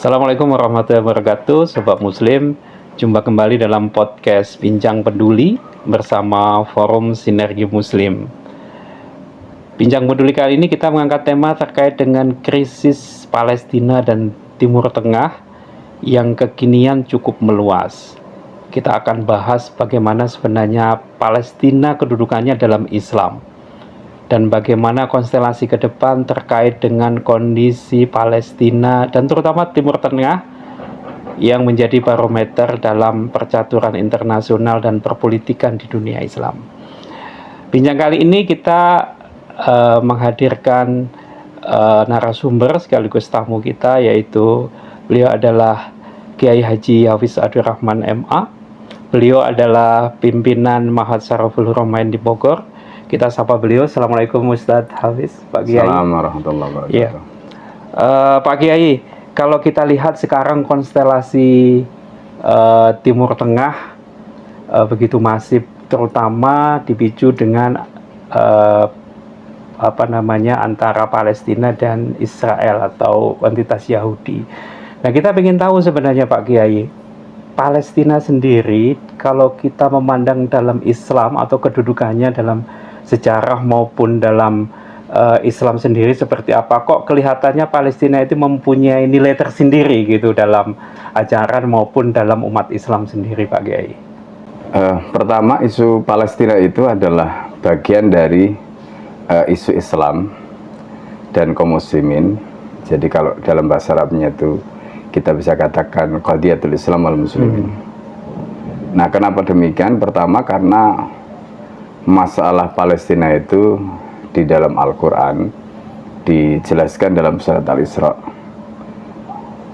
Assalamualaikum warahmatullahi wabarakatuh, Sobat Muslim. Jumpa kembali dalam podcast Bincang Peduli bersama Forum Sinergi Muslim. Bincang Peduli kali ini kita mengangkat tema terkait dengan krisis Palestina dan Timur Tengah yang kekinian cukup meluas. Kita akan bahas bagaimana sebenarnya Palestina kedudukannya dalam Islam dan bagaimana konstelasi ke depan terkait dengan kondisi Palestina dan terutama Timur Tengah yang menjadi barometer dalam percaturan internasional dan perpolitikan di dunia Islam. Bincang kali ini kita menghadirkan narasumber sekaligus tamu kita, yaitu beliau adalah Kiai Haji Hafiz Abdurrahman MA. Beliau adalah pimpinan Ma'had Syaraful Haramain di Bogor. Kita sapa beliau. Assalamualaikum Ustadz Hafiz, Pak Kiai. Assalamualaikum warahmatullahi wabarakatuh. Ya. Pak Kiai, kalau kita lihat sekarang konstelasi Timur Tengah begitu masif, terutama dipicu dengan antara Palestina dan Israel atau entitas Yahudi. Nah, kita ingin tahu sebenarnya Pak Kiai, Palestina sendiri kalau kita memandang dalam Islam atau kedudukannya dalam sejarah maupun dalam Islam sendiri seperti apa, kok kelihatannya Palestina itu mempunyai nilai tersendiri gitu dalam ajaran maupun dalam umat Islam sendiri, Pak Kiai? Pertama, isu Palestina itu adalah bagian dari isu Islam dan kaum muslimin. Jadi kalau dalam bahasa Arabnya itu kita bisa katakan qadiyatul Islam wal muslimin. Nah, kenapa demikian? Pertama, karena masalah Palestina itu di dalam Al-Quran dijelaskan dalam surat Al-Isra.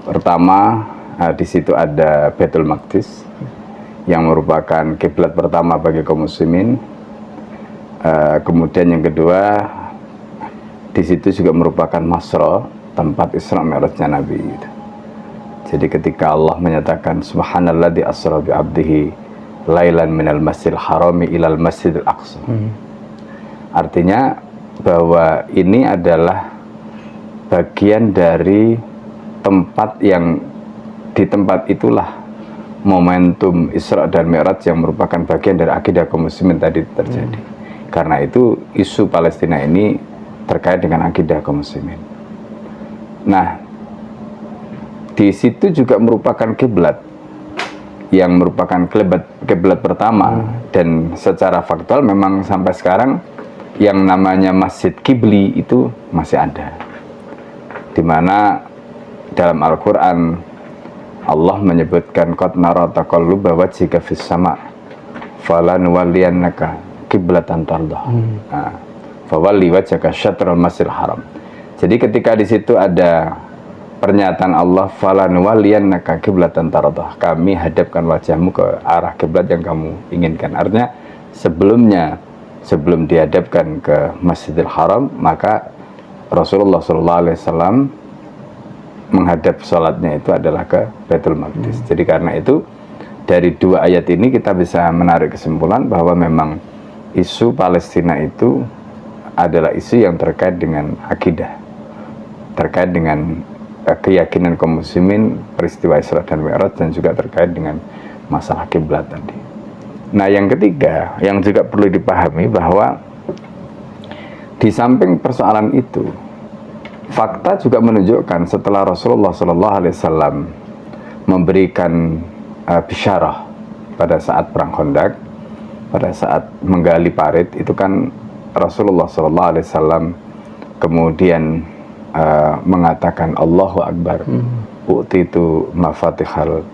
Pertama, di situ ada Baitul Maqdis yang merupakan kiblat pertama bagi kaum muslimin. Kemudian yang kedua, di situ juga merupakan Masra, tempat Isra Mi'rajnya Nabi. Jadi ketika Allah menyatakan Subhanalladzi asra bi 'abdihi lailan minal masjidil harami ilal masjidil aqsa. Artinya bahwa ini adalah bagian dari tempat yang di tempat itulah momentum Isra dan Mi'raj yang merupakan bagian dari akidah kaum muslimin tadi terjadi. Karena itu isu Palestina ini terkait dengan akidah kaum muslimin. Nah, di situ juga merupakan kiblat yang merupakan kiblat pertama, dan secara faktual memang sampai sekarang yang namanya Masjid Kibli itu masih ada, di mana dalam Al-Quran Allah menyebutkan qad nara taqalluba wajhika fis sama' falanuwalliyannaka qiblatan tardah. Fawalli wajhaka syatral masjidil haram. Jadi ketika di situ ada pernyataan Allah, falanuwalliyannaka qiblatan tardah, kami hadapkan wajahmu ke arah kiblat yang kamu inginkan. Artinya sebelum dihadapkan ke Masjidil Haram, maka Rasulullah SAW menghadap sholatnya itu adalah ke Baitul Maqdis. Jadi karena itu dari dua ayat ini kita bisa menarik kesimpulan bahwa memang isu Palestina itu adalah isu yang terkait dengan akidah, terkait dengan keyakinan kaum muslimin, peristiwa Isra dan Mi'raj, dan juga terkait dengan masalah kiblat tadi. Nah, yang ketiga yang juga perlu dipahami bahwa di samping persoalan itu, fakta juga menunjukkan setelah Rasulullah SAW memberikan bisyarah pada saat perang Khandaq, pada saat menggali parit itu kan Rasulullah SAW kemudian mengatakan Allahu Akbar, u'titu mafatihal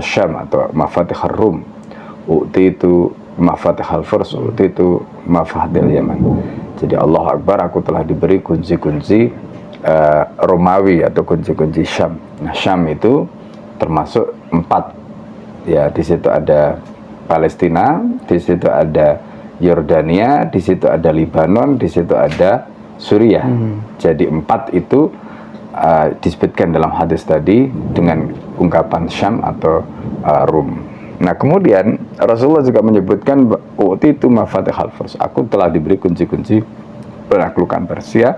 Syam atau mafatihal Rum, u'titu mafatihal Furs, u'titu mafatihal Yaman. Jadi Allahu Akbar, aku telah diberi kunci-kunci Romawi atau kunci-kunci Syam. Nah, Syam itu termasuk 4. Ya, di situ ada Palestina, di situ ada Yordania, di situ ada Libanon, di situ ada Suriah. Jadi 4 itu disebutkan dalam hadis tadi dengan ungkapan Syam atau Rum. Nah, kemudian Rasulullah juga menyebutkan u'titu mafatihal Furs, aku telah diberi kunci-kunci penaklukan Persia,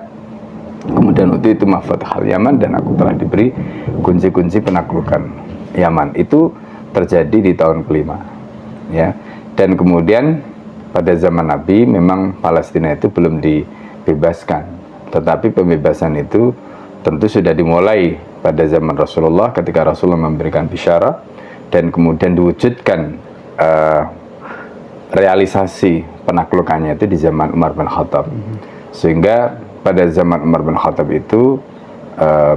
kemudian itu mafatihal Yaman, dan aku telah diberi kunci-kunci penaklukan Yaman. Itu terjadi di tahun kelima, ya. Dan kemudian pada zaman Nabi memang Palestina itu belum dibebaskan, tetapi pembebasan itu tentu sudah dimulai pada zaman Rasulullah ketika Rasulullah memberikan bisyarah, dan kemudian diwujudkan realisasi penaklukannya itu di zaman Umar bin Khattab. Sehingga pada zaman Umar bin Khattab itu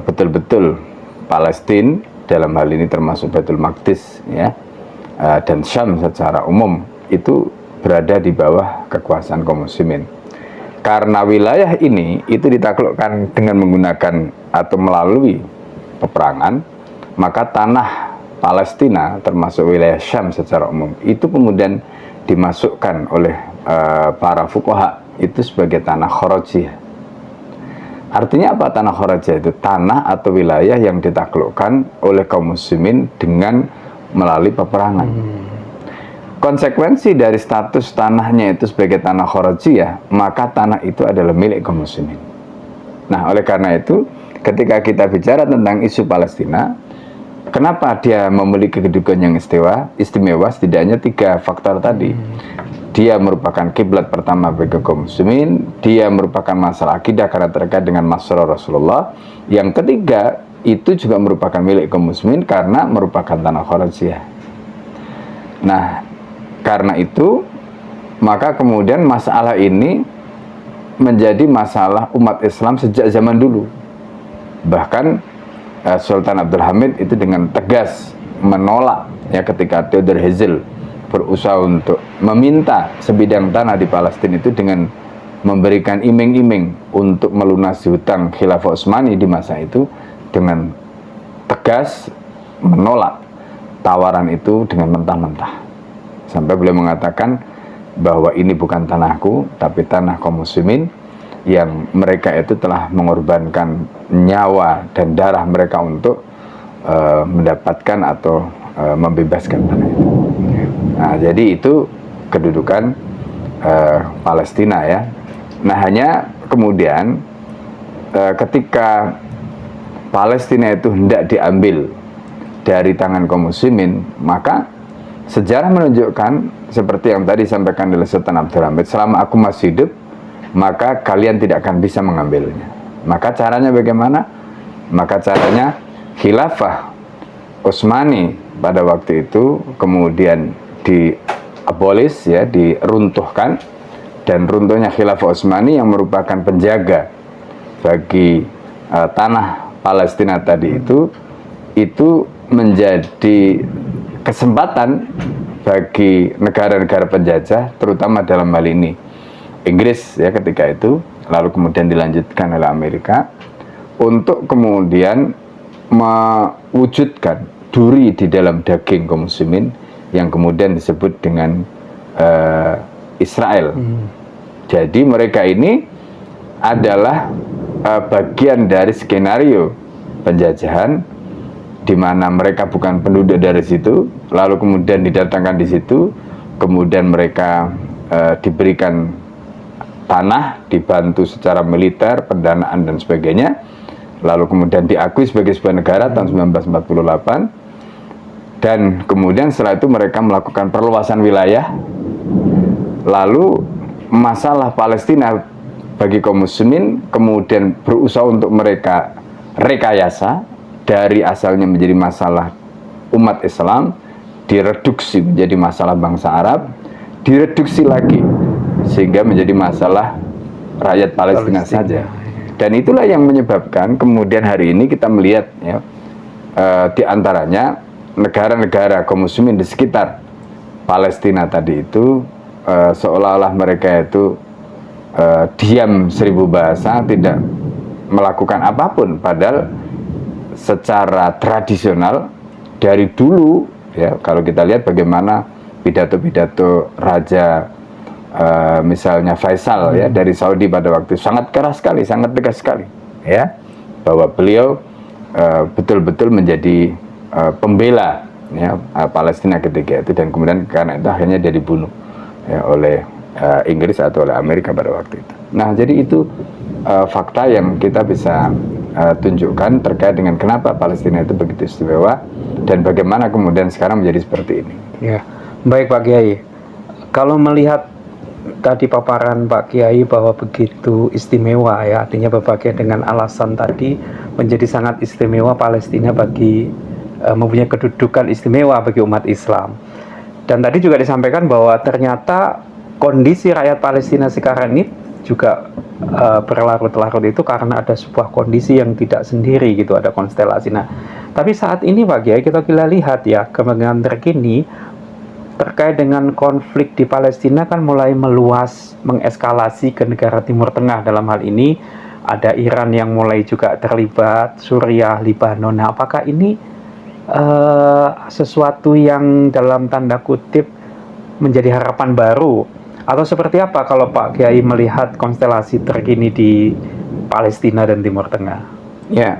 betul-betul Palestina dalam hal ini termasuk Baitul Maqdis, ya, dan Syam secara umum itu berada di bawah kekuasaan kaum muslimin. Karena wilayah ini itu ditaklukkan dengan menggunakan atau melalui peperangan, maka tanah Palestina termasuk wilayah Syam secara umum itu kemudian dimasukkan oleh para fuqaha itu sebagai tanah kharajiyah. Artinya apa tanah kharajiyah itu? Tanah atau wilayah yang ditaklukkan oleh kaum muslimin dengan melalui peperangan. Konsekuensi dari status tanahnya itu sebagai tanah kharajiyah, maka tanah itu adalah milik kaum muslimin. Nah, oleh karena itu, ketika kita bicara tentang isu Palestina, kenapa dia memiliki kedudukan yang istimewa? Setidaknya 3 faktor tadi. Dia merupakan kiblat pertama bagi kaum muslimin, dia merupakan masalah akidah karena terkait dengan masalah Rasulullah. Yang ketiga, itu juga merupakan milik kaum muslimin karena merupakan tanah kharajiyah. Nah, karena itu, maka kemudian masalah ini menjadi masalah umat Islam sejak zaman dulu. Bahkan Sultan Abdul Hamid itu dengan tegas menolak, ya, ketika Theodor Herzl berusaha untuk meminta sebidang tanah di Palestina itu dengan memberikan iming-iming untuk melunasi hutang Khilafah Utsmani di masa itu, dengan tegas menolak tawaran itu dengan mentah-mentah. Sampai beliau mengatakan bahwa ini bukan tanahku, tapi tanah kaum muslimin yang mereka itu telah mengorbankan nyawa dan darah mereka untuk mendapatkan atau membebaskan tanah itu. Nah, jadi itu kedudukan Palestina, ya. Nah, hanya kemudian ketika Palestina itu hendak diambil dari tangan kaum muslimin, maka sejarah menunjukkan seperti yang tadi disampaikan oleh Sultan Abdul Hamid, selama aku masih hidup, maka kalian tidak akan bisa mengambilnya. Maka caranya bagaimana? Maka caranya Khilafah Utsmani pada waktu itu kemudian diabolis, ya, diruntuhkan, dan runtuhnya Khilafah Utsmani yang merupakan penjaga bagi tanah Palestina tadi itu menjadi kesempatan bagi negara-negara penjajah, terutama dalam hal ini Inggris, ya, ketika itu, lalu kemudian dilanjutkan oleh Amerika, untuk kemudian mewujudkan duri di dalam daging kaum muslimin yang kemudian disebut dengan Israel. Jadi mereka ini adalah bagian dari skenario penjajahan, di mana mereka bukan penduduk dari situ, lalu kemudian didatangkan di situ, kemudian mereka diberikan tanah, dibantu secara militer, pendanaan dan sebagainya, lalu kemudian diakui sebagai sebuah negara tahun 1948. Dan kemudian setelah itu mereka melakukan perluasan wilayah. Lalu masalah Palestina bagi kaum muslimin kemudian berusaha untuk mereka rekayasa dari asalnya menjadi masalah umat Islam, direduksi menjadi masalah bangsa Arab, direduksi lagi sehingga menjadi masalah rakyat Palestina saja. Dan itulah yang menyebabkan kemudian hari ini kita melihat, ya, di antaranya negara-negara kaum muslimin di sekitar Palestina tadi itu seolah-olah mereka itu diam 1000 bahasa, tidak melakukan apapun, padahal secara tradisional dari dulu, ya, kalau kita lihat bagaimana pidato-pidato Raja misalnya Faisal, ya, dari Saudi pada waktu sangat keras sekali, sangat tegas sekali, ya, bahwa beliau betul-betul menjadi pembela, ya, Palestina ketika itu, dan kemudian karena itu akhirnya dia dibunuh, ya, oleh Inggris atau oleh Amerika pada waktu itu. Nah, jadi itu fakta yang kita bisa tunjukkan terkait dengan kenapa Palestina itu begitu istimewa dan bagaimana kemudian sekarang menjadi seperti ini. Ya, baik Pak Kiai. Kalau melihat tadi paparan Pak Kiai bahwa begitu istimewa ya, artinya berbagai dengan alasan tadi menjadi sangat istimewa Palestina bagi mempunyai kedudukan istimewa bagi umat Islam. Dan tadi juga disampaikan bahwa ternyata kondisi rakyat Palestina sekarang ini juga berlarut-larut itu karena ada sebuah kondisi yang tidak sendiri gitu, ada konstelasi. Nah, tapi saat ini Pak Kiai kita lihat ya, kemungkinan terkini terkait dengan konflik di Palestina kan mulai meluas, mengeskalasi ke negara Timur Tengah. Dalam hal ini ada Iran yang mulai juga terlibat, Suriah, Libanon. Nah, apakah ini sesuatu yang dalam tanda kutip menjadi harapan baru, atau seperti apa kalau Pak Kiai melihat konstelasi terkini di Palestina dan Timur Tengah? Ya,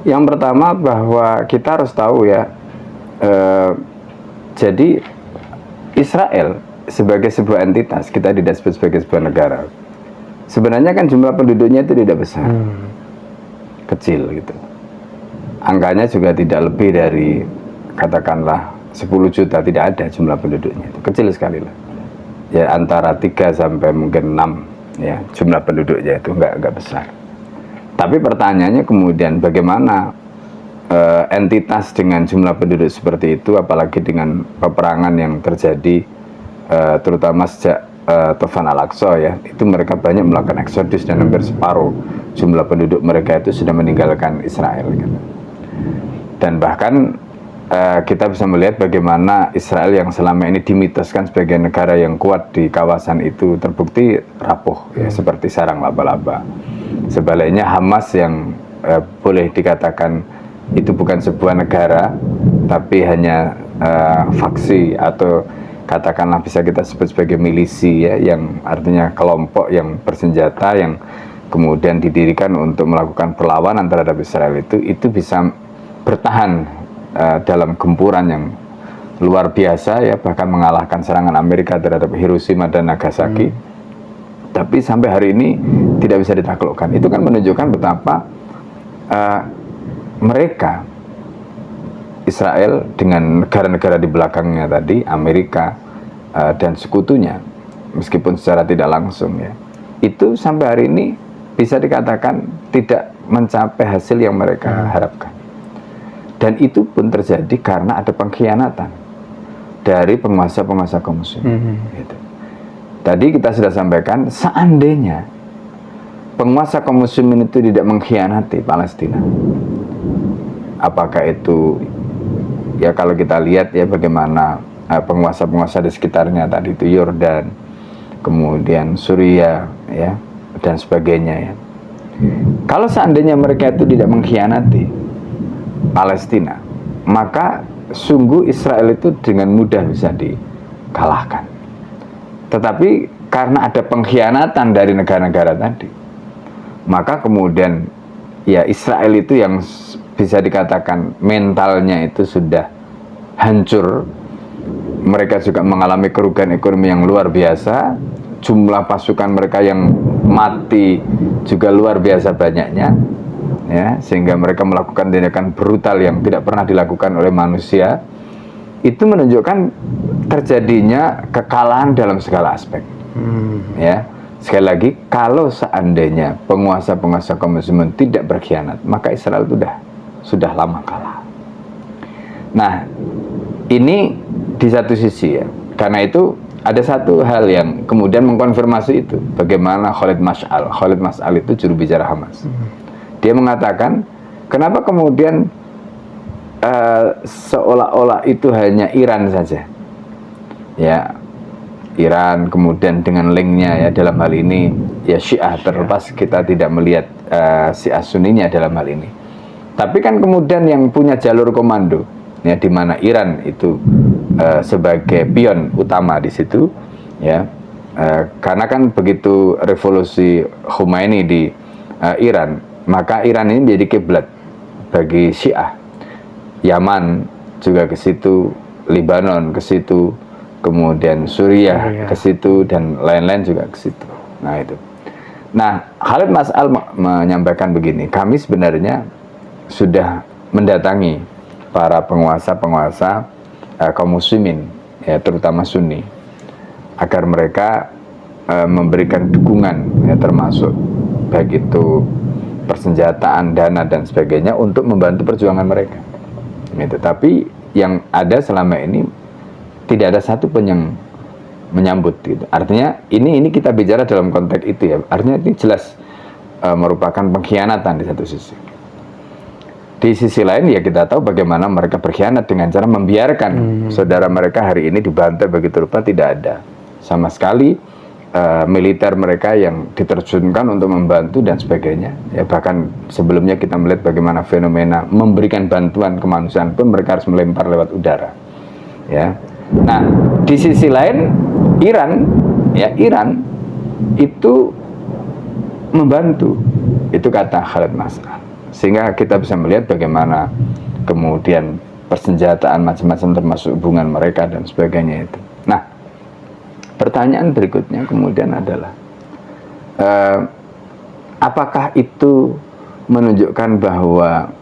yang pertama bahwa kita harus tahu ya, jadi Israel sebagai sebuah entitas, kita tidak sebut sebagai sebuah negara. Sebenarnya kan jumlah penduduknya itu tidak besar, kecil gitu. Angkanya juga tidak lebih dari katakanlah 10 juta, tidak ada jumlah penduduknya, itu kecil sekali lah. Ya antara 3 sampai mungkin 6 ya jumlah penduduknya, itu enggak besar. Tapi pertanyaannya kemudian bagaimana entitas dengan jumlah penduduk seperti itu, apalagi dengan peperangan yang terjadi terutama sejak Tufan Al-Aqsa ya, itu mereka banyak melakukan eksodus dan hampir separuh jumlah penduduk mereka itu sudah meninggalkan Israel gitu. Dan bahkan kita bisa melihat bagaimana Israel yang selama ini dimitoskan sebagai negara yang kuat di kawasan itu terbukti rapuh ya, seperti sarang laba-laba. Sebaliknya Hamas yang boleh dikatakan itu bukan sebuah negara tapi hanya faksi atau katakanlah bisa kita sebut sebagai milisi ya, yang artinya kelompok yang bersenjata yang kemudian didirikan untuk melakukan perlawanan terhadap Israel, itu bisa bertahan dalam gempuran yang luar biasa ya, bahkan mengalahkan serangan Amerika terhadap Hiroshima dan Nagasaki. Tapi sampai hari ini tidak bisa ditaklukkan. Itu kan menunjukkan betapa mereka Israel dengan negara-negara di belakangnya tadi, Amerika dan sekutunya, meskipun secara tidak langsung ya, itu sampai hari ini bisa dikatakan tidak mencapai hasil yang mereka harapkan. Dan itu pun terjadi karena ada pengkhianatan dari penguasa-penguasa kaum muslimin. Gitu. Tadi kita sudah sampaikan, seandainya penguasa kaum muslimin itu tidak mengkhianati Palestina, apakah itu ya kalau kita lihat ya bagaimana penguasa-penguasa di sekitarnya tadi itu Yordan, kemudian Suriah ya dan sebagainya ya. Kalau seandainya mereka itu tidak mengkhianati Palestina, maka sungguh Israel itu dengan mudah bisa dikalahkan. Tetapi karena ada pengkhianatan dari negara-negara tadi, maka kemudian ya Israel itu yang bisa dikatakan mentalnya itu sudah hancur. Mereka juga mengalami kerugian ekonomi yang luar biasa. Jumlah pasukan mereka yang mati juga luar biasa banyaknya ya, sehingga mereka melakukan tindakan brutal yang tidak pernah dilakukan oleh manusia. Itu menunjukkan terjadinya kekalahan dalam segala aspek. Ya, sekali lagi, kalau seandainya penguasa-penguasa kaum muslimin tidak berkhianat, maka Israel sudah lama kalah. Nah, ini di satu sisi ya. Karena itu ada satu hal yang kemudian mengkonfirmasi itu, bagaimana Khalid Mash'al itu juru bicara Hamas. Dia mengatakan, kenapa kemudian seolah-olah itu hanya Iran saja, ya Iran kemudian dengan linknya ya dalam hal ini ya Syiah, terlepas kita tidak melihat Syiah Sunninya dalam hal ini. Tapi kan kemudian yang punya jalur komando ya, di mana Iran itu sebagai pion utama di situ ya, karena kan begitu revolusi Khomeini di Iran, maka Iran ini menjadi kiblat bagi Syiah. Yaman juga ke situ, Lebanon ke situ, kemudian Suriah ke situ, dan lain-lain juga ke situ. Nah itu. Nah, Khalid Mas'al menyampaikan begini, kami sebenarnya sudah mendatangi para penguasa-penguasa kaum muslimin, ya, terutama Sunni, agar mereka memberikan dukungan, ya, termasuk baik itu persenjataan, dana dan sebagainya untuk membantu perjuangan mereka. Gitu. Tapi yang ada selama ini tidak ada satu pun yang menyambut, gitu. Artinya ini kita bicara dalam konteks itu, ya. Artinya ini jelas merupakan pengkhianatan di satu sisi. Di sisi lain ya kita tahu bagaimana mereka berkhianat dengan cara membiarkan saudara mereka hari ini dibantai begitu rupa, tidak ada sama sekali militer mereka yang diterjunkan untuk membantu dan sebagainya. Ya, bahkan sebelumnya kita melihat bagaimana fenomena memberikan bantuan kemanusiaan pun mereka harus melempar lewat udara. Ya. Nah, di sisi lain Iran itu membantu. Itu kata Khalid Mas'al. Sehingga kita bisa melihat bagaimana kemudian persenjataan macam-macam termasuk hubungan mereka dan sebagainya itu. Nah, pertanyaan berikutnya kemudian adalah apakah itu menunjukkan bahwa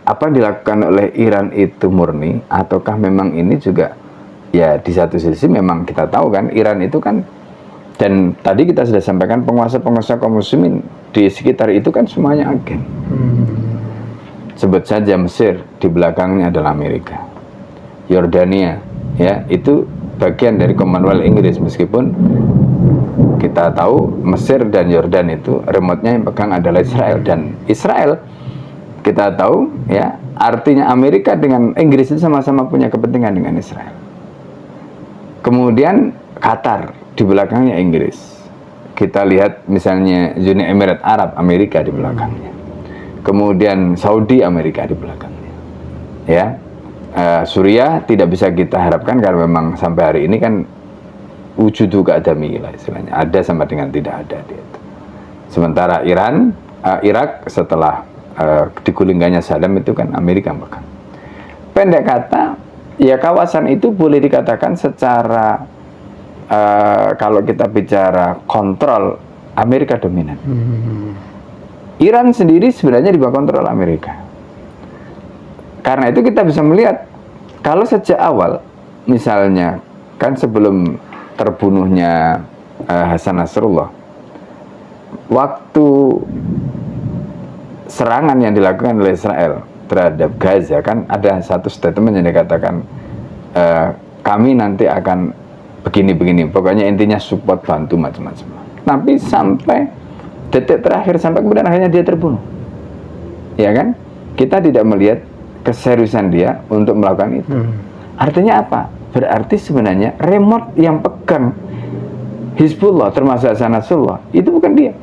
apa yang dilakukan oleh Iran itu murni, ataukah memang ini juga, ya, di satu sisi memang kita tahu kan Iran itu kan, dan tadi kita sudah sampaikan penguasa-penguasa kaum muslimin di sekitar itu kan semuanya agen. Sebut saja Mesir, di belakangnya adalah Amerika. Yordania, ya, itu bagian dari Commonwealth Inggris, meskipun kita tahu Mesir dan Yordan itu remote-nya yang pegang adalah Israel, dan Israel kita tahu, ya, artinya Amerika dengan Inggris itu sama-sama punya kepentingan dengan Israel. Kemudian Qatar, di belakangnya Inggris. Kita lihat misalnya Uni Emirat Arab, Amerika di belakangnya. Kemudian Saudi, Amerika di belakangnya. Ya, Suriah tidak bisa kita harapkan karena memang sampai hari ini kan wujudu keadami lah istilahnya, ada sama dengan tidak ada dia itu. Sementara Irak setelah digulingkannya Saddam itu kan Amerika pegang. Pendek kata, ya, kawasan itu boleh dikatakan secara kalau kita bicara kontrol, Amerika dominan. Iran sendiri sebenarnya di bawah kontrol Amerika. Karena itu kita bisa melihat kalau sejak awal, misalnya kan sebelum terbunuhnya Hasan Nasrullah, waktu serangan yang dilakukan oleh Israel terhadap Gaza, kan ada satu statement yang dikatakan kami nanti akan begini-begini, pokoknya intinya support, bantu macam-macam. Tapi sampai detik terakhir, sampai kemudian akhirnya dia terbunuh, ya kan? Kita tidak melihat keseriusan dia untuk melakukan itu. Artinya apa? Berarti sebenarnya remote yang pegang Hizbullah termasuk Hasan Nasrullah itu bukan dia,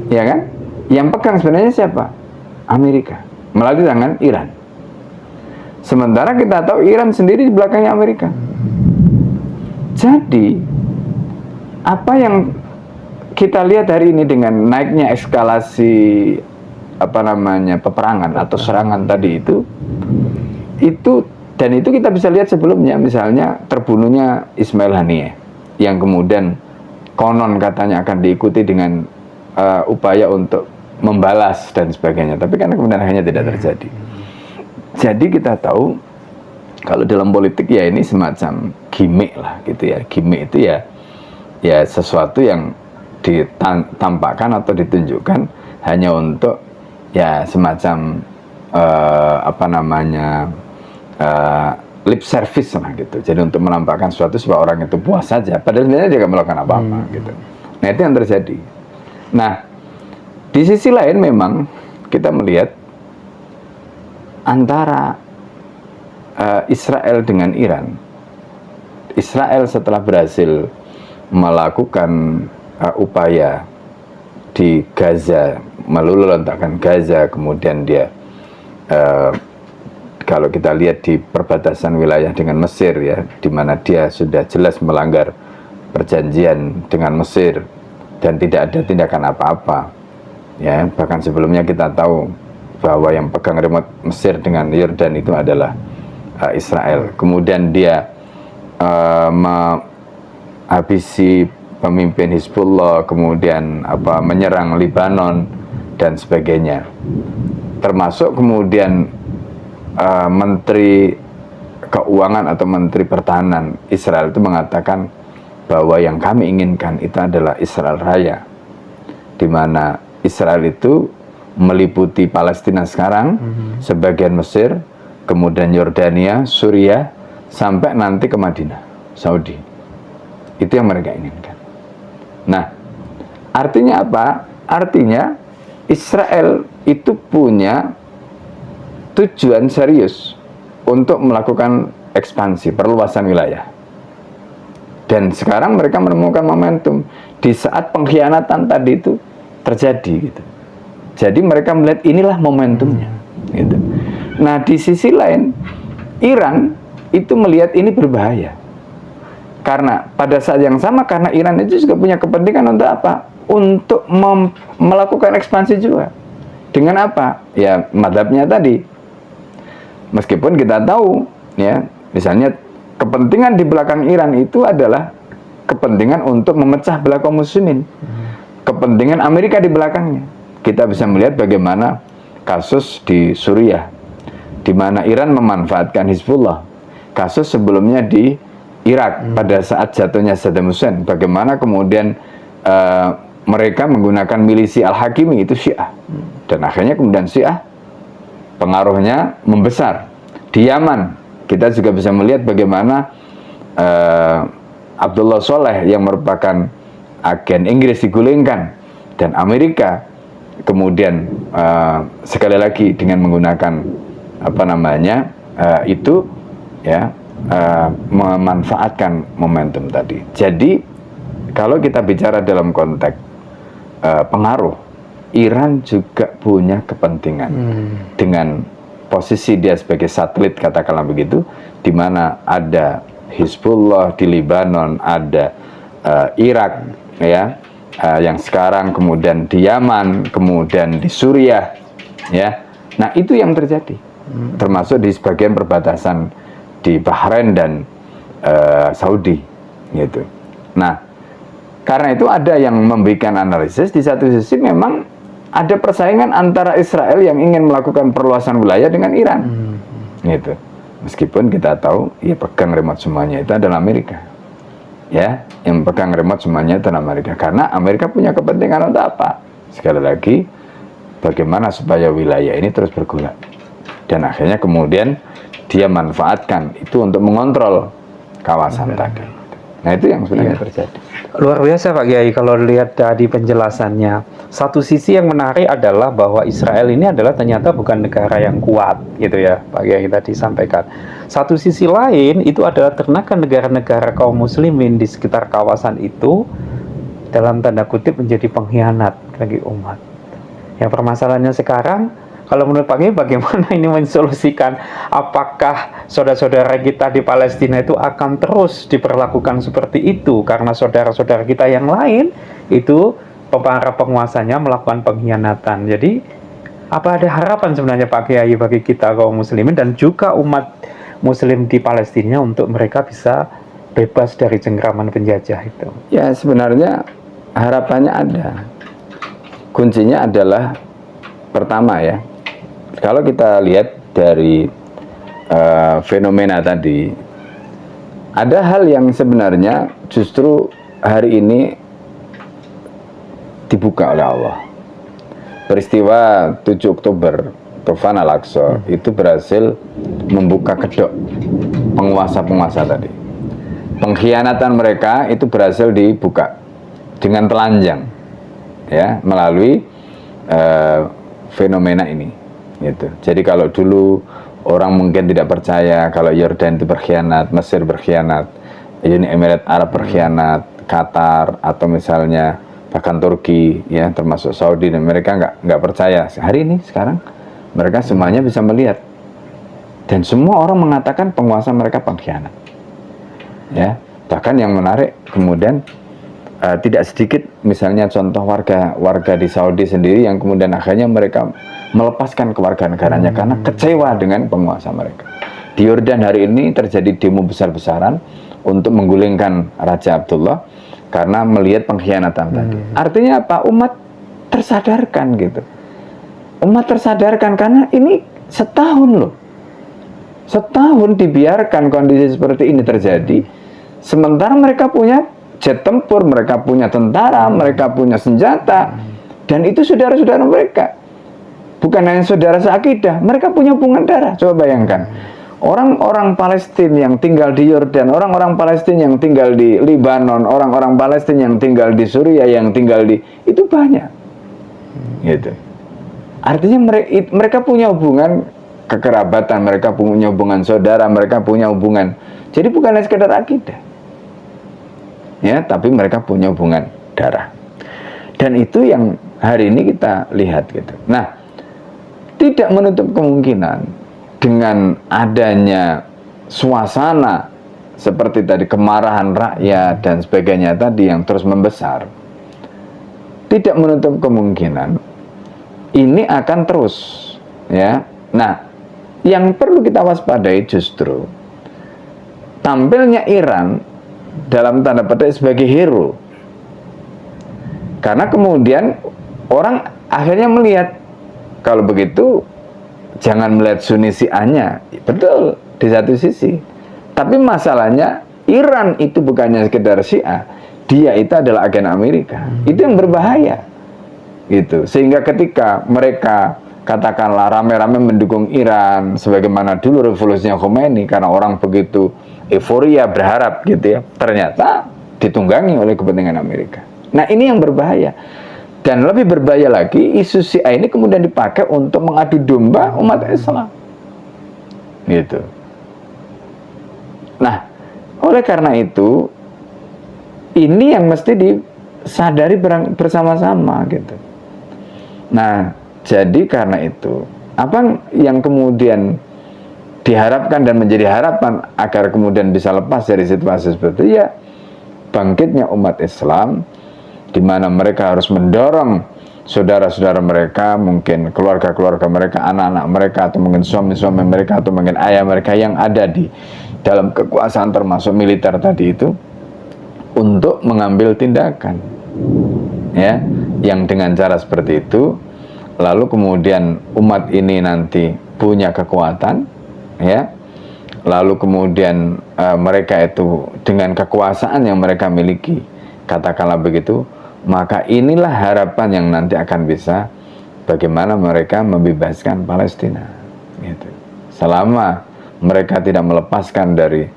ya kan? Yang pegang sebenarnya siapa? Amerika melalui tangan Iran. Sementara kita tahu Iran sendiri di belakangnya Amerika. Jadi apa yang kita lihat hari ini dengan naiknya eskalasi peperangan atau serangan tadi itu dan itu kita bisa lihat sebelumnya, misalnya terbunuhnya Ismail Haniyeh yang kemudian konon katanya akan diikuti dengan upaya untuk membalas dan sebagainya, tapi kan kemudian akhirnya tidak terjadi. Jadi kita tahu kalau dalam politik ya ini semacam gimmick lah gitu ya. Gimmick itu ya sesuatu yang ditampakkan atau ditunjukkan hanya untuk ya semacam lip service lah gitu. Jadi untuk menampakkan sesuatu supaya orang itu puas saja, padahal sebenarnya dia nggak melakukan apa-apa gitu. Nah, itu yang terjadi. Nah, di sisi lain memang kita melihat antara Israel dengan Iran. Israel setelah berhasil melakukan upaya di Gaza, meluluhlantahkan Gaza, kemudian dia kalau kita lihat di perbatasan wilayah dengan Mesir, ya, di mana dia sudah jelas melanggar perjanjian dengan Mesir dan tidak ada tindakan apa-apa, ya. Bahkan sebelumnya kita tahu bahwa yang pegang remote Mesir dengan Yordan itu adalah Israel. Kemudian dia menghabisi pemimpin Hizbullah, kemudian menyerang Lebanon dan sebagainya. Termasuk kemudian Menteri Keuangan atau Menteri Pertahanan Israel itu mengatakan bahwa yang kami inginkan itu adalah Israel Raya, di mana Israel itu meliputi Palestina sekarang, sebagian Mesir, kemudian Yordania, Suriah, sampai nanti ke Madinah, Saudi. Itu yang mereka inginkan. Nah, artinya apa? Artinya Israel itu punya tujuan serius untuk melakukan ekspansi, perluasan wilayah. Dan sekarang mereka menemukan momentum di saat pengkhianatan tadi itu terjadi gitu. Jadi mereka melihat inilah momentumnya gitu. Nah, di sisi lain Iran itu melihat ini berbahaya. Karena pada saat yang sama, karena Iran itu juga punya kepentingan untuk apa? Untuk melakukan ekspansi juga. Dengan apa? Ya, mazhabnya tadi. Meskipun kita tahu, ya, misalnya kepentingan di belakang Iran itu adalah kepentingan untuk memecah belah kaum muslimin. Kepentingan Amerika di belakangnya. Kita bisa melihat bagaimana kasus di Suriah, di mana Iran memanfaatkan Hizbullah. Kasus sebelumnya di Irak pada saat jatuhnya Saddam Hussein, bagaimana kemudian mereka menggunakan milisi Al-Hakimi, itu Syiah. Dan akhirnya kemudian Syiah pengaruhnya membesar. Di Yaman, kita juga bisa melihat bagaimana Abdullah Saleh yang merupakan agen Inggris digulingkan, dan Amerika kemudian sekali lagi dengan menggunakan itu ya memanfaatkan momentum tadi. Jadi kalau kita bicara dalam konteks pengaruh, Iran juga punya kepentingan dengan posisi dia sebagai satelit, katakanlah begitu, di mana ada Hizbullah di Lebanon, ada Irak, ya, yang sekarang kemudian di Yaman, kemudian di Suriah, ya. Nah, itu yang terjadi, termasuk di sebagian perbatasan di Bahrain dan Saudi, gitu. Nah, karena itu ada yang memberikan analisis, di satu sisi memang ada persaingan antara Israel yang ingin melakukan perluasan wilayah dengan Iran, gitu. Meskipun kita tahu, ya pegang remote semuanya itu adalah Amerika, ya, yang pegang remote semuanya itu adalah Amerika, karena Amerika punya kepentingan untuk apa? Sekali lagi, bagaimana supaya wilayah ini terus bergulat, dan akhirnya kemudian dia manfaatkan itu untuk mengontrol kawasan tadi. Nah, itu yang sebenarnya terjadi. Luar biasa Pak Kiai kalau lihat tadi penjelasannya. Satu sisi yang menarik adalah bahwa Israel ini adalah ternyata bukan negara yang kuat, gitu ya Pak Kiai tadi sampaikan. Satu sisi lain itu adalah ternyata negara-negara kaum muslimin di sekitar kawasan itu dalam tanda kutip menjadi pengkhianat bagi umat. Ya, permasalahannya sekarang, kalau menurut Pak Kiai bagaimana ini mensolusikan? Apakah saudara-saudara kita di Palestina itu akan terus diperlakukan seperti itu karena saudara-saudara kita yang lain itu para penguasanya melakukan pengkhianatan? Jadi apa ada harapan sebenarnya Pak Kiai bagi kita kaum muslimin dan juga umat muslim di Palestina untuk mereka bisa bebas dari cengkraman penjajah itu? Ya, sebenarnya harapannya ada. Kuncinya adalah pertama, ya, kalau kita lihat dari fenomena tadi, ada hal yang sebenarnya justru hari ini dibuka oleh Allah. Peristiwa 7 Oktober, Tufan Al-Aqsa, itu berhasil membuka kedok penguasa-penguasa tadi. Pengkhianatan mereka itu berhasil dibuka dengan telanjang, ya, melalui fenomena ini, gitu. Jadi kalau dulu orang mungkin tidak percaya kalau Yordan itu berkhianat, Mesir berkhianat, Uni Emirat Arab berkhianat, Qatar, atau misalnya bahkan Turki, ya, termasuk Saudi, dan mereka nggak percaya. Hari ini sekarang mereka semuanya bisa melihat, dan semua orang mengatakan penguasa mereka pengkhianat, ya. Bahkan yang menarik kemudian tidak sedikit misalnya contoh warga di Saudi sendiri yang kemudian akhirnya mereka melepaskan kewarganegaranya karena kecewa dengan penguasa mereka. Di Yordan hari ini terjadi demo besar-besaran untuk menggulingkan Raja Abdullah karena melihat pengkhianatan tadi. Artinya apa? Umat tersadarkan gitu. Umat tersadarkan karena ini setahun loh. Setahun dibiarkan kondisi seperti ini terjadi. Sementara mereka punya jet tempur, mereka punya tentara, mereka punya senjata. Dan itu saudara-saudara mereka. Bukan hanya saudara seakidah, mereka punya hubungan darah. Coba bayangkan. Orang-orang Palestina yang tinggal di Yordan, orang-orang Palestina yang tinggal di Lebanon, orang-orang Palestina yang tinggal di Suriah, yang tinggal di... Itu banyak. Gitu. Artinya mereka punya hubungan kekerabatan, mereka punya hubungan saudara, mereka punya hubungan. Jadi bukan hanya sekedar akidah. Ya, tapi mereka punya hubungan darah. Dan itu yang hari ini kita lihat gitu. Nah, tidak menutup kemungkinan dengan adanya suasana seperti tadi kemarahan rakyat dan sebagainya tadi yang terus membesar, tidak menutup kemungkinan ini akan terus, ya. Nah, yang perlu kita waspadai justru tampilnya Iran dalam tanda petik sebagai hero, karena kemudian orang akhirnya melihat kalau begitu jangan melihat Sunni Syiahnya, betul di satu sisi, tapi masalahnya Iran itu bukannya sekedar Syiah, dia itu adalah agen Amerika. Itu yang berbahaya gitu. Sehingga ketika mereka katakanlah rame-rame mendukung Iran sebagaimana dulu revolusinya Khomeini karena orang begitu euforia berharap gitu ya, ternyata ditunggangi oleh kepentingan Amerika. Nah, ini yang berbahaya. Dan lebih berbahaya lagi, isu Syiah ini kemudian dipakai untuk mengadu domba umat Islam gitu. Nah, oleh karena itu ini yang mesti disadari bersama-sama gitu. Nah, jadi karena itu, apa yang kemudian diharapkan dan menjadi harapan agar kemudian bisa lepas dari situasi seperti itu, ya bangkitnya umat Islam, di mana mereka harus mendorong saudara-saudara mereka, mungkin keluarga-keluarga mereka, anak-anak mereka, atau mungkin suami-suami mereka, atau mungkin ayah mereka yang ada di dalam kekuasaan termasuk militer tadi itu, untuk mengambil tindakan, ya, yang dengan cara seperti itu. Lalu kemudian umat ini nanti punya kekuatan, ya. Lalu kemudian mereka itu dengan kekuasaan yang mereka miliki, katakanlah begitu, maka inilah harapan yang nanti akan bisa bagaimana mereka membebaskan Palestina. Gitu. Selama mereka tidak melepaskan dari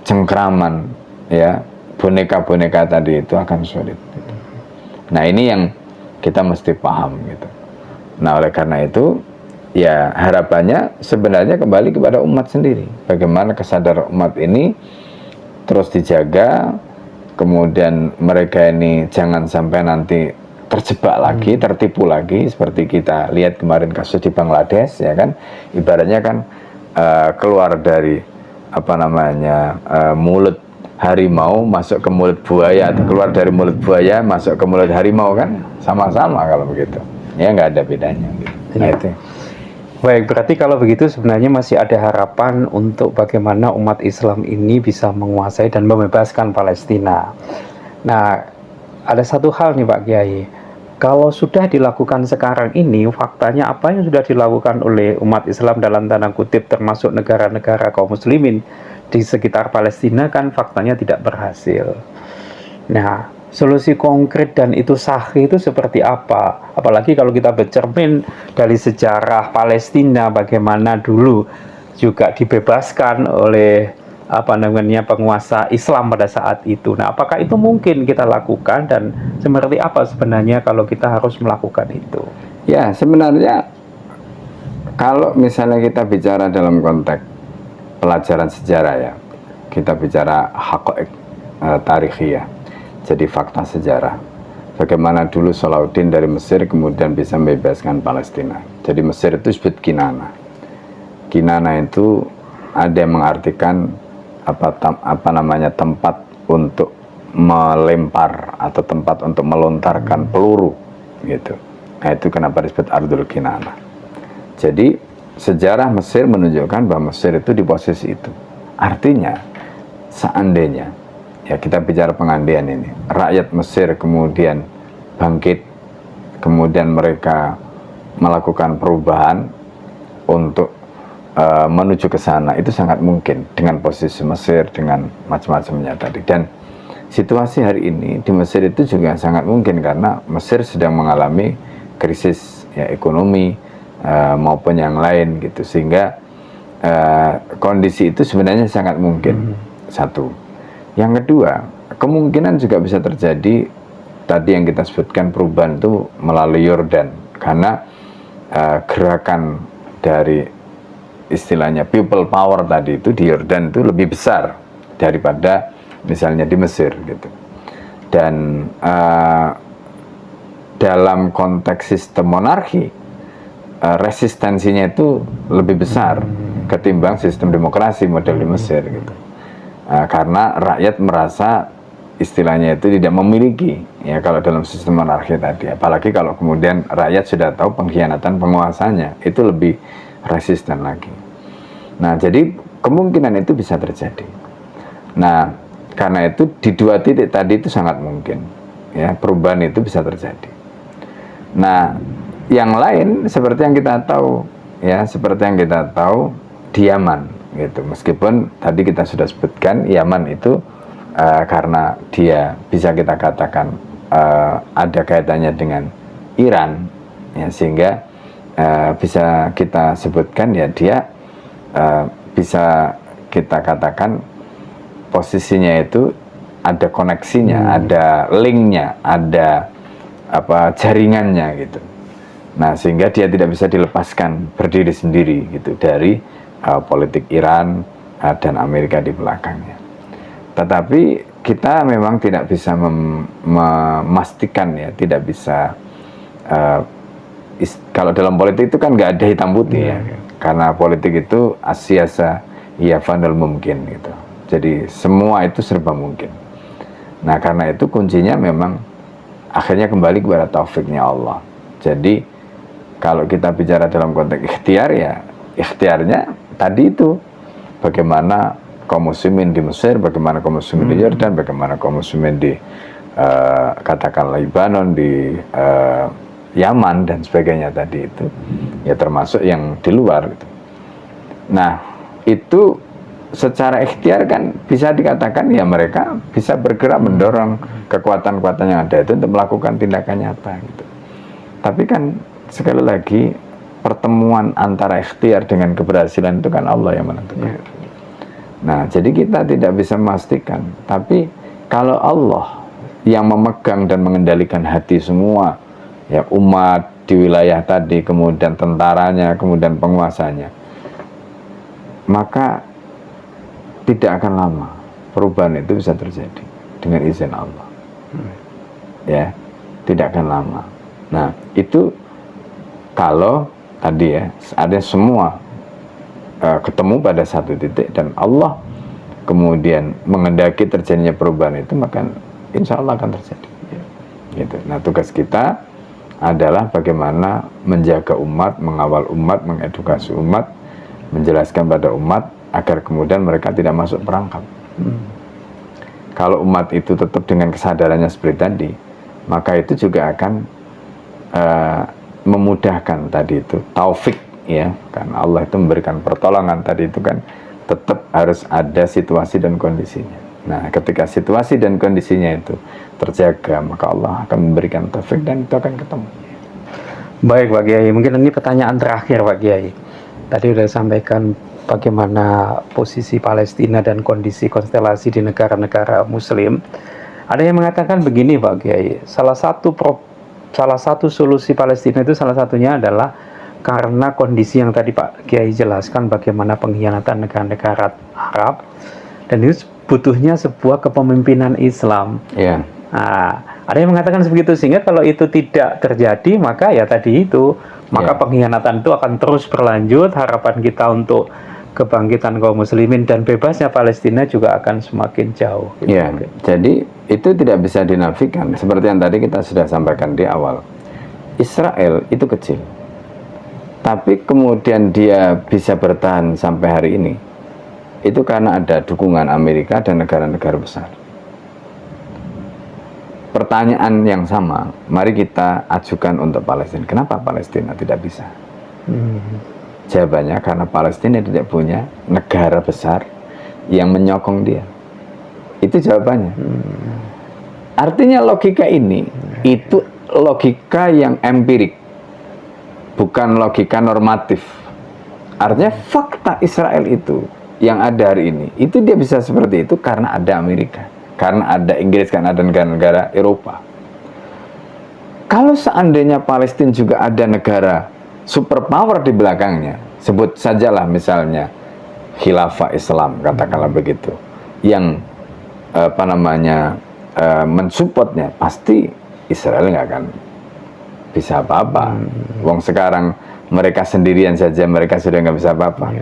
cengkraman, ya, boneka-boneka tadi itu akan sulit. Gitu. Nah, ini yang kita mesti paham gitu. Nah, oleh karena itu, ya harapannya sebenarnya kembali kepada umat sendiri. Bagaimana kesadaran umat ini terus dijaga, kemudian mereka ini jangan sampai nanti terjebak lagi, tertipu lagi, seperti kita lihat kemarin kasus di Bangladesh, ya kan, ibaratnya kan keluar dari mulut harimau masuk ke mulut buaya, atau keluar dari mulut buaya masuk ke mulut harimau, kan sama-sama kalau begitu. Ya nggak ada bedanya gitu. Nah, itu. Baik, berarti kalau begitu sebenarnya masih ada harapan untuk bagaimana umat Islam ini bisa menguasai dan membebaskan Palestina. Nah, ada satu hal nih Pak Kiai, kalau sudah dilakukan sekarang ini, faktanya apa yang sudah dilakukan oleh umat Islam dalam tanda kutip termasuk negara-negara kaum muslimin di sekitar Palestina kan faktanya tidak berhasil. Nah, solusi konkret dan itu sahih itu seperti apa? Apalagi kalau kita bercermin dari sejarah Palestina, bagaimana dulu juga dibebaskan oleh penguasa Islam pada saat itu. Nah, apakah itu mungkin kita lakukan dan seperti apa sebenarnya kalau kita harus melakukan itu? Ya, sebenarnya kalau misalnya kita bicara dalam konteks pelajaran sejarah, ya, kita bicara haqaiq tarikhiyah. Jadi fakta sejarah, bagaimana dulu Salahuddin dari Mesir kemudian bisa membebaskan Palestina. Jadi Mesir itu disebut Kinana. Kinana itu ada yang mengartikan tempat untuk melempar atau tempat untuk melontarkan peluru, gitu. Nah, itu kenapa disebut Ardul Kinana. Jadi sejarah Mesir menunjukkan bahwa Mesir itu di posisi itu. Artinya seandainya, ya kita bicara pengandaian ini, rakyat Mesir kemudian bangkit, kemudian mereka melakukan perubahan untuk menuju ke sana, itu sangat mungkin dengan posisi Mesir, dengan macam-macamnya tadi. Dan situasi hari ini di Mesir itu juga sangat mungkin karena Mesir sedang mengalami krisis ya, ekonomi maupun yang lain gitu, sehingga kondisi itu sebenarnya sangat mungkin. Satu. Yang kedua, kemungkinan juga bisa terjadi tadi yang kita sebutkan perubahan itu melalui Yordan, karena gerakan dari istilahnya people power tadi itu di Yordan itu lebih besar daripada misalnya di Mesir gitu. Dan dalam konteks sistem monarki, resistensinya itu lebih besar ketimbang sistem demokrasi model di Mesir gitu. Karena rakyat merasa istilahnya itu tidak memiliki, ya kalau dalam sistem monarki tadi, apalagi kalau kemudian rakyat sudah tahu pengkhianatan penguasanya, itu lebih resisten lagi. Nah, jadi kemungkinan itu bisa terjadi. Nah, karena itu di dua titik tadi itu sangat mungkin, ya perubahan itu bisa terjadi. Nah, yang lain seperti yang kita tahu, ya seperti yang kita tahu di Yaman, gitu. Meskipun tadi kita sudah sebutkan Yaman itu karena dia bisa kita katakan ada kaitannya dengan Iran, ya sehingga bisa kita sebutkan ya dia bisa kita katakan posisinya itu ada koneksinya, ada linknya, ada jaringannya gitu. Nah, sehingga dia tidak bisa dilepaskan berdiri sendiri gitu dari politik Iran dan Amerika di belakangnya. Tetapi kita memang tidak bisa memastikan, ya tidak bisa kalau dalam politik itu kan nggak ada hitam putih ya, karena politik itu asyasa ya fanal mungkin gitu. Jadi semua itu serba mungkin. Nah, karena itu kuncinya memang akhirnya kembali kepada taufiknya Allah. Jadi kalau kita bicara dalam konteks ikhtiar, ya ikhtiarnya tadi itu bagaimana kaum muslimin di Mesir, bagaimana kaum muslimin di Yordan, bagaimana kaum muslimin di katakanlah Lebanon, di Yaman dan sebagainya tadi itu, ya termasuk yang di luar gitu. Nah, itu secara ikhtiar kan bisa dikatakan ya mereka bisa bergerak mendorong kekuatan-kekuatan yang ada itu untuk melakukan tindakan nyata gitu. Tapi kan sekali lagi pertemuan antara ikhtiar dengan keberhasilan itu kan Allah yang menentukan. Nah, jadi kita tidak bisa memastikan, tapi kalau Allah yang memegang dan mengendalikan hati semua, ya umat di wilayah tadi, kemudian tentaranya, kemudian penguasanya, maka tidak akan lama perubahan itu bisa terjadi dengan izin Allah. Ya, tidak akan lama. Nah, itu kalau tadi ya ada semua ketemu pada satu titik dan Allah kemudian mengendaki terjadinya perubahan itu, maka insya Allah akan terjadi. Gitu. Nah, tugas kita adalah bagaimana menjaga umat, mengawal umat, mengedukasi umat, menjelaskan pada umat agar kemudian mereka tidak masuk perangkap. Kalau umat itu tetap dengan kesadarannya seperti tadi, maka itu juga akan memudahkan tadi itu taufik, ya, karena Allah itu memberikan pertolongan tadi itu kan tetap harus ada situasi dan kondisinya. Nah, ketika situasi dan kondisinya itu terjaga, maka Allah akan memberikan taufik dan itu akan ketemu. Baik Pak Kiai, mungkin ini pertanyaan terakhir Pak Kiai. Tadi sudah sampaikan bagaimana posisi Palestina dan kondisi konstelasi di negara-negara Muslim. Ada yang mengatakan begini Pak Kiai, salah satu solusi Palestina itu salah satunya adalah karena kondisi yang tadi Pak Kiai jelaskan, bagaimana pengkhianatan negara-negara Arab, dan itu butuhnya sebuah kepemimpinan Islam. Yeah. Nah, ada yang mengatakan begitu, sehingga kalau itu tidak terjadi, maka ya tadi itu, maka pengkhianatan itu akan terus berlanjut. Harapan kita untuk kebangkitan kaum muslimin dan bebasnya Palestina juga akan semakin jauh. Gitu. Ya, jadi itu tidak bisa dinafikan. Seperti yang tadi kita sudah sampaikan di awal, Israel itu kecil, tapi kemudian dia bisa bertahan sampai hari ini. itu karena ada dukungan Amerika dan negara-negara besar. Pertanyaan yang sama, mari kita ajukan untuk Palestina. Kenapa Palestina tidak bisa? Jawabannya karena Palestina tidak punya negara besar yang menyokong dia. Itu jawabannya. Artinya logika ini itu logika yang empirik, bukan logika normatif. Artinya fakta Israel itu yang ada hari ini, itu dia bisa seperti itu karena ada Amerika, karena ada Inggris, karena ada negara-negara Eropa. Kalau seandainya Palestina juga ada negara superpower di belakangnya, sebut sajalah misalnya Khilafah Islam, katakanlah begitu, yang mensupportnya, pasti Israel nggak akan bisa apa-apa. Wong sekarang mereka sendirian saja, mereka sudah nggak bisa apa-apa.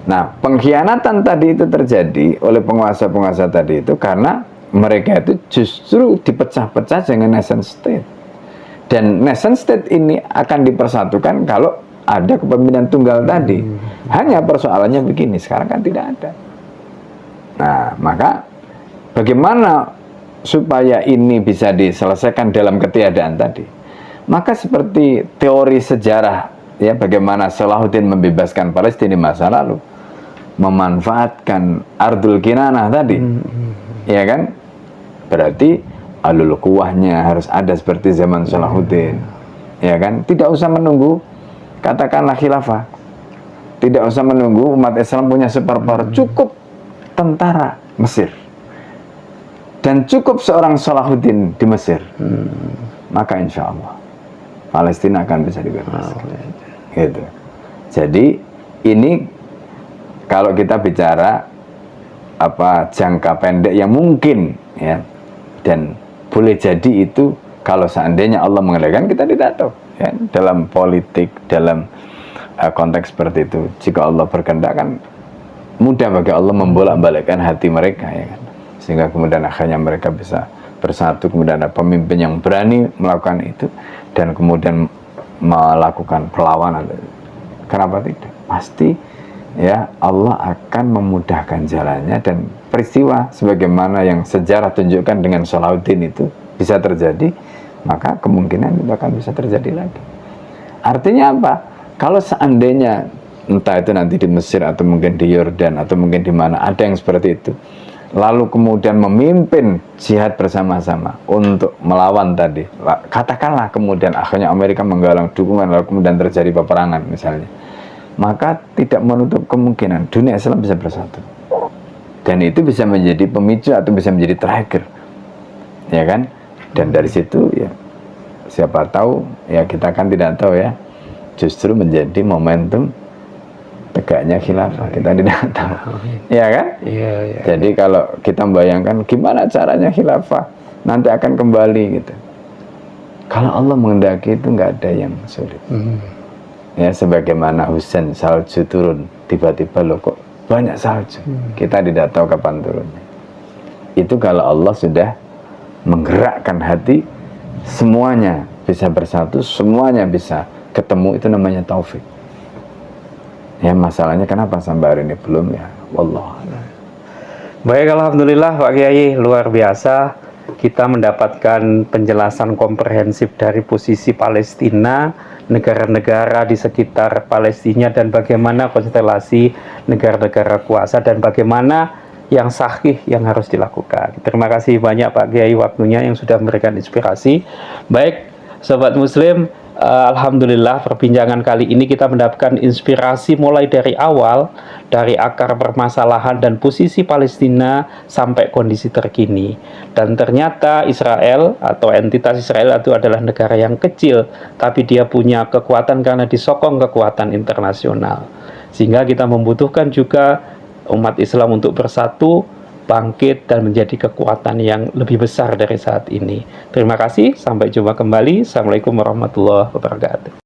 Nah, pengkhianatan tadi itu terjadi oleh penguasa-penguasa tadi itu karena mereka itu justru dipecah-pecah dengan nation state. Dan nation state ini akan dipersatukan kalau ada kepemimpinan tunggal tadi. Hanya persoalannya begini, sekarang kan tidak ada. Nah, maka bagaimana supaya ini bisa diselesaikan dalam ketiadaan tadi? Maka seperti teori sejarah, ya, bagaimana Salahuddin membebaskan Palestina di masa lalu, memanfaatkan Ardul Kinanah tadi, ya kan? Berarti alul kuwahnya harus ada seperti zaman Salahuddin, ya kan? Tidak usah menunggu, katakanlah khilafah, tidak usah menunggu umat Islam punya superpower, cukup tentara Mesir dan cukup seorang Salahuddin di Mesir, maka insya Allah Palestina akan bisa dibebaskan. Gitu. Jadi ini kalau kita bicara jangka pendek yang mungkin, ya, dan boleh jadi itu kalau seandainya Allah mengendalikan, kita tidak tahu, ya, dalam politik, dalam konteks seperti itu. Jika Allah berkehendak, kan mudah bagi Allah membolak-balikkan hati mereka, ya kan, sehingga kemudian akhirnya mereka bisa bersatu, kemudian ada pemimpin yang berani melakukan itu dan kemudian melakukan perlawanan. Kenapa tidak? Pasti, ya, Allah akan memudahkan jalannya, dan peristiwa sebagaimana yang sejarah tunjukkan dengan Salahuddin itu bisa terjadi, maka kemungkinan itu akan bisa terjadi lagi. Artinya apa? Kalau seandainya entah itu nanti di Mesir atau mungkin di Yordan atau mungkin di mana ada yang seperti itu, lalu kemudian memimpin jihad bersama-sama untuk melawan tadi, katakanlah kemudian akhirnya Amerika menggalang dukungan, lalu kemudian terjadi peperangan misalnya, maka tidak menutup kemungkinan dunia Islam bisa bersatu, dan itu bisa menjadi pemicu atau bisa menjadi trigger, ya kan? Dan dari situ, ya, siapa tahu, ya, kita kan tidak tahu, ya, justru menjadi momentum tegaknya khilafah, kita tidak tahu, ya kan? Iya. Jadi kalau kita membayangkan gimana caranya khilafah nanti akan kembali gitu, kalau Allah mengendaki itu nggak ada yang sulit. Ya, sebagaimana hujan salju turun, tiba-tiba loh kok banyak salju, kita tidak tahu kapan turunnya. Itu kalau Allah sudah menggerakkan hati, semuanya bisa bersatu, semuanya bisa ketemu, itu namanya taufik. Ya, masalahnya kenapa sampai hari ini belum, ya, wallah. Baik, alhamdulillah Pak Kiai, luar biasa kita mendapatkan penjelasan komprehensif dari posisi Palestina, negara-negara di sekitar Palestina, dan bagaimana konstelasi negara-negara kuasa dan bagaimana yang sahih yang harus dilakukan. Terima kasih banyak Pak Kiai waktunya yang sudah memberikan inspirasi. Baik, Sobat Muslim, alhamdulillah perbincangan kali ini kita mendapatkan inspirasi mulai dari awal, dari akar permasalahan dan posisi Palestina sampai kondisi terkini. Dan ternyata Israel atau entitas Israel itu adalah negara yang kecil, tapi dia punya kekuatan karena disokong kekuatan internasional. Sehingga kita membutuhkan juga umat Islam untuk bersatu, bangkit, dan menjadi kekuatan yang lebih besar dari saat ini. Terima kasih, sampai jumpa kembali. Assalamualaikum warahmatullahi wabarakatuh.